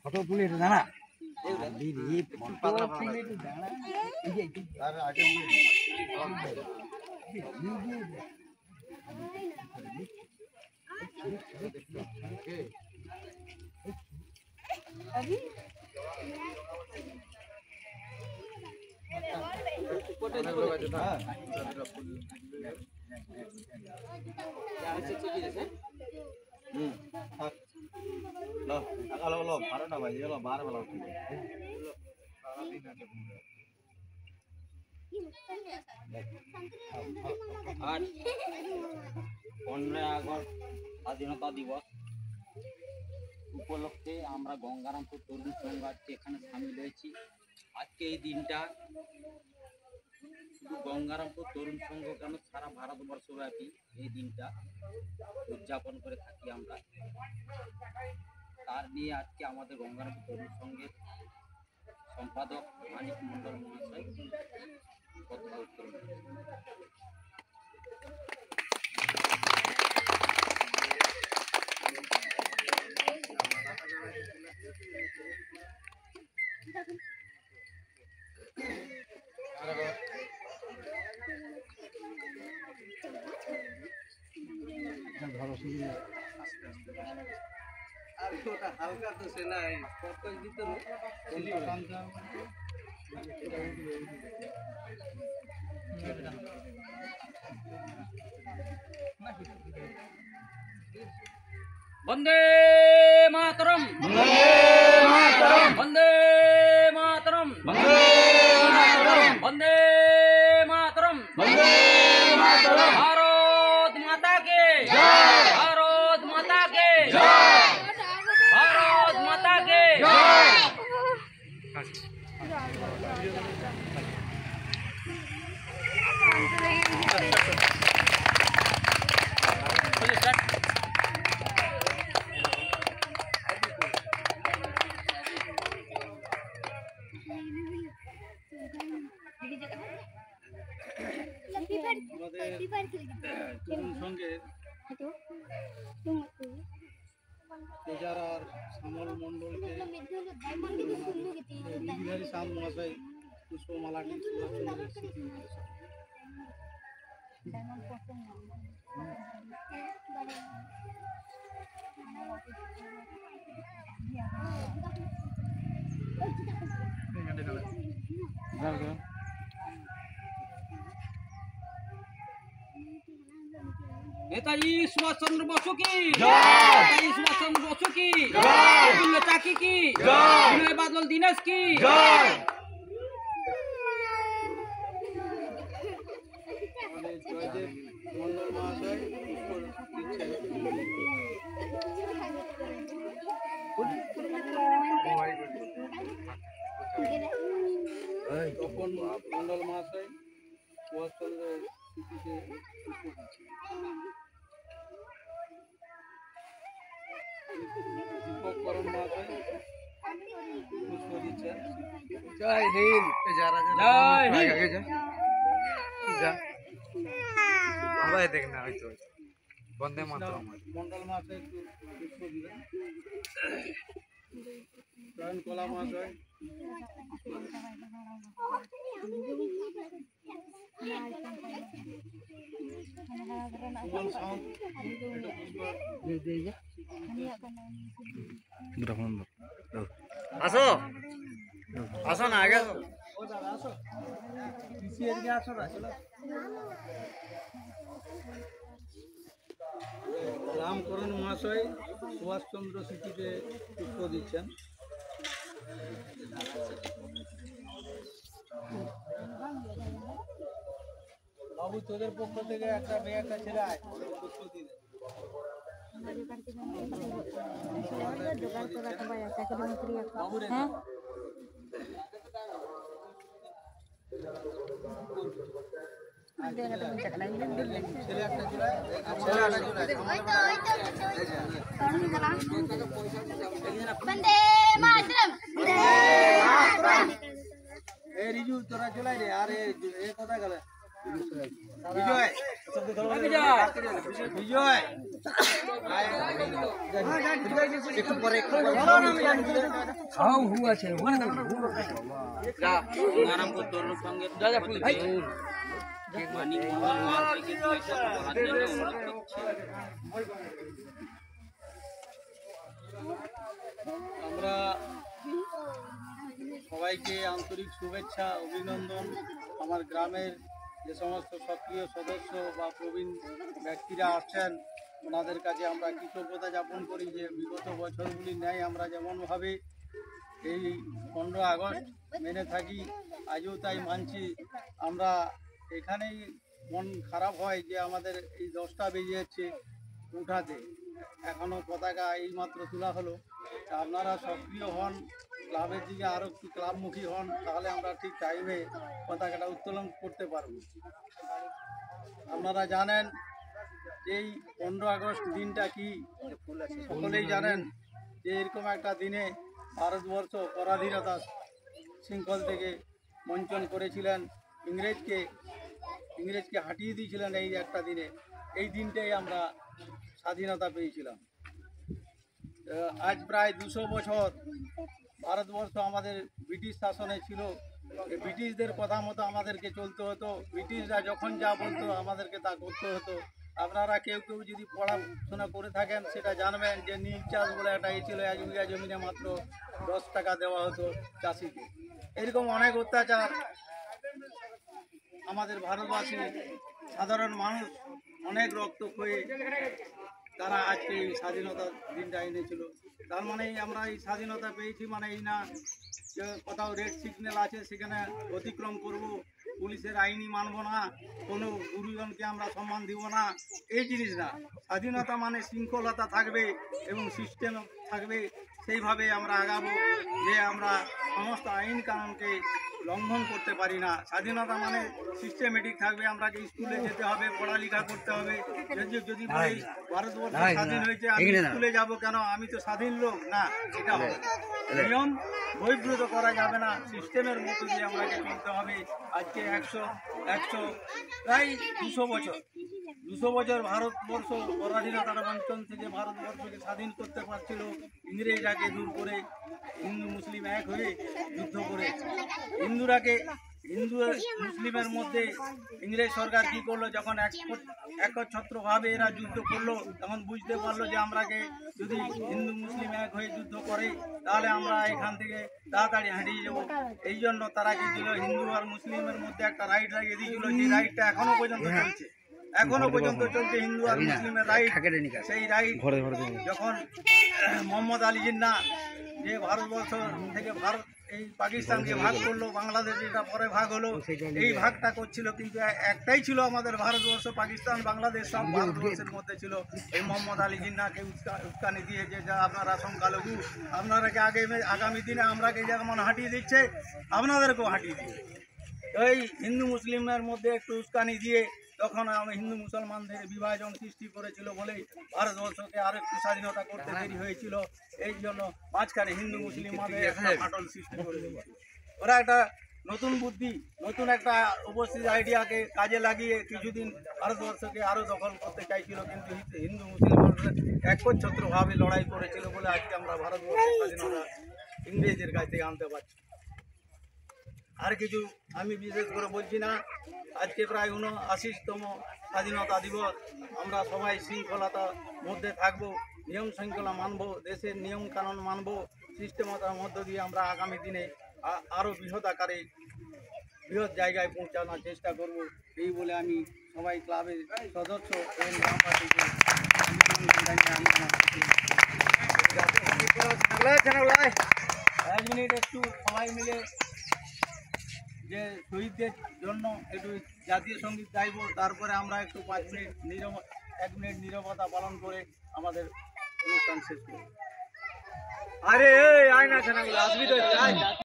Photo তুলে জানা দিদি ফটো তুলে জানা আর আগে अभी lo 12টা বাজে lo 12 বেলা আর 15 আগস্ট স্বাধীনতা দিবস উপলক্ষে আমরা গঙ্গারামপুর তরুণ সংঘ আজকে এখানে সামিল হয়েছি। আজকে এই দিনটা শুধু গঙ্গারামপুর তরুণ সংঘ কেন সারা ভারতবর্ষব্যাপী এই দিনটা উদযাপন করে থাকি আমরা। তার নিয়ে আজকে আমাদের গঙ্গারামপুর তরুণ সংঘের সম্পাদক মানিক মন্ডল মহাশয় কথা উত্তোলন হালকা তো সে নাই বন্দে মাতরম বন্দে মাতরম বন্দে মাতরম भारत माता के भारत माता के भारत माता के তরুণ সংঘের তেজারার শ্যামল মন্ডলকে বিহারী শ্যাম মহাশয় পুষ্পমালাটি সুভাষচন্দ্রের স্মৃতি नेताजी सुभाष चंद्र बोस की नेताजी सुभाष चंद्र बोस की चाकी की विनय बादल दिनेश की मंडल महाशय सुभाष चंद्र जय हिंद जय देखना बंदे मातरम मंडल महाशय पुष्प दिलेन प्रवीण कला महाशय আসো আসো না আগে রামকরণ মহাশয় সুভাষচন্দ্র স্মৃতিতে পুষ্প দিচ্ছেন। বাবু তোদের পক্ষ থেকে একটা মেয়ে একটা ছেলে আয় পুষ্প দিন। वंदे मातरम रिजू तोरा चलाई रे अरे ए কথা গেল বিজয় বিজয় গঙ্গারামপুর তরুণসংঘের মানিক মোহন মালকে বলার জন্য অনুরোধ করছি। আমরা সবাইকে আন্তরিক শুভেচ্ছা অভিনন্দন। আমার গ্রামের যে সমস্ত সক্রিয় সদস্য বা প্রবীণ ব্যক্তিরা আছেন ওনাদের কাছে আমরা কৃতজ্ঞতা জ্ঞাপন করি যে বিগত বছরগুলি ন্যায় আমরা যেমনভাবে এই 15 আগস্ট মেনে থাকি আজও তাই মানছি। আমরা এখানেই মন খারাপ হয় যে আমাদের এই 10টা বেজে যাচ্ছে উঠাতে, এখনও পতাকা এইমাত্র তোলা হলো। তা আপনারা সক্রিয় হন, ক্লাবের দিকে আরও একটু ক্লাবমুখী হন, তাহলে আমরা ঠিক টাইমে পতাকাটা উত্তোলন করতে পারব। আপনারা জানেন এই 15 আগস্ট দিনটা কি, সকলেই জানেন যে এরকম একটা দিনে ভারতবর্ষ পরাধীনতা শৃঙ্খল থেকে বঞ্চন করেছিলেন, ইংরেজকে হাঁটিয়ে দিয়েছিলেন এই একটা দিনে। এই দিনটাই আমরা স্বাধীনতা পেয়েছিলাম। আজ প্রায় 200 বছর ভারতবর্ষ আমাদের ব্রিটিশ শাসনে ছিল। ব্রিটিশদের কথা মতো আমাদেরকে চলতে হতো, ব্রিটিশরা যখন যা বলতো আমাদেরকে তা করতে হতো। আপনারা কেউ কেউ যদি পড়াশোনা করে থাকেন সেটা জানবেন যে নীল চাষ বলে একটা ছিল, 1 বিঘা জমিনে মাত্র 10 টাকা দেওয়া হতো চাষিকে। এরকম অনেক অত্যাচার আমাদের ভারতবাসী সাধারণ মানুষ অনেক রক্ত ক্ষয়ে তারা আজকে এই স্বাধীনতার দিনটা এনেছিল। তার মানে আমরা এই স্বাধীনতা পেয়েছি মানে এই না যে কোথাও রেড সিগন্যাল আছে সেখানে অতিক্রম করব, পুলিশের আইনি মানব না, কোনো গুরুজনকে আমরা সম্মান দিব না, এই জিনিস না। স্বাধীনতা মানে শৃঙ্খলতা থাকবে এবং সিস্টেম থাকবে, সেইভাবে আমরা আগাবো যে আমরা সমস্ত আইন কানুনকে লঙ্ঘন করতে পারি না। স্বাধীনতা মানে সিস্টেমেটিক থাকবে, আমরা যে স্কুলে যেতে হবে, পড়ালেখা করতে হবে। যদি বলি ভারতবর্ষ স্বাধীন হয়েছে আমি স্কুলে যাব কেন, আমি তো স্বাধীন লোক না, এটা হবে নিয়ম বহির্ভূত করা যাবে না, সিস্টেমের মধ্যে দিয়ে আমাকে চলতে হবে। আজকে 100 প্রায় 200 বছর ভারতবর্ষ পরাধীনতার বঞ্চন থেকে ভারতবর্ষকে স্বাধীন করতে পারছিল। ইংরেজরাকে দূর করে হিন্দু মুসলিম এক হয়ে যুদ্ধ করে হিন্দু মুসলিমের মধ্যে ইংরেজ সরকার কি করলো, যখন একচ্ছত্রভাবে এরা যুদ্ধ করলো তখন বুঝতে পারলো যে আমরাকে যদি হিন্দু মুসলিম এক হয়ে যুদ্ধ করে তাহলে আমরা এখান থেকে তাড়াতাড়ি হারিয়ে যাবো। এই জন্য তারা কি ছিল হিন্দু আর মুসলিমের মধ্যে একটা রাইট লাগিয়ে দিয়েছিল, যে রাইটটা এখনো পর্যন্ত চলছে হিন্দু আর মুসলিমের রাইট। সেই রাইট যখন মোহাম্মদ আলী জিন্না যে ভারতবর্ষ থেকে এই পাকিস্তানকে ভাগ করলো, বাংলাদেশ যেটা পরে ভাগ হলো, এই ভাগটা করছিল কিন্তু একটাই ছিল আমাদের ভারতবর্ষ, পাকিস্তান বাংলাদেশ সব ভারতবর্ষের মধ্যে ছিল। এই মোহাম্মদ আলী জিন্নাকে উস্কানি দিয়েছে যে আপনারা সংখ্যালঘু, আপনারাকে আগামী দিনে আমরাকে যেমন হাঁটিয়ে দিচ্ছে আপনাদেরকেও হাঁটিয়ে দিচ্ছে। এই হিন্দু মুসলিমের মধ্যে একটু উস্কানি দিয়ে তখন হিন্দু মুসলমানদের বিভাজন সৃষ্টি করেছিল বলেই ভারতবর্ষকে আরো একটু স্বাধীনতা করতে দেরি হয়েছিল। এই জন্য মাঝখানে হিন্দু মুসলিম একটা ফাটল সৃষ্টি করে দিয়েছিল। ওরা একটা নতুন বুদ্ধি, নতুন একটা উপস্থিত আইডিয়াকে কাজে লাগিয়ে কিছুদিন ভারতবর্ষকে আরো দখল করতে চাইছিল, কিন্তু হিন্দু মুসলিম একচ্ছত্রভাবে লড়াই করেছিল বলে আজকে আমরা ভারতবর্ষের স্বাধীনতা ইংরেজের কাছ থেকে আনতে পারছি। আর কিছু আমি বিশেষ করে বলছি না। আজকে প্রায় 79তম স্বাধীনতা দিবস। আমরা সবাই শৃঙ্খলতার মধ্যে থাকবো, নিয়ম শৃঙ্খলা মানবো, দেশের নিয়ম কানুন মানবো, সিস্টেমতার মধ্য দিয়ে আমরা আগামী দিনে আরও বৃহৎ আকারে বৃহৎ জায়গায় পৌঁছানোর চেষ্টা করব। এই বলে আমি সবাই ক্লাবের সদস্য এবং গ্রামবাসীকে 1 মিনিট একটু সবাই মিলে যে শহীদদের জন্য একটু জাতীয় সঙ্গীত গাইব, তারপরে আমরা একটু 1 মিনিট নীরবতা পালন করে আমাদের অনুষ্ঠান শেষ করব। আরে আয় না আসবি তো।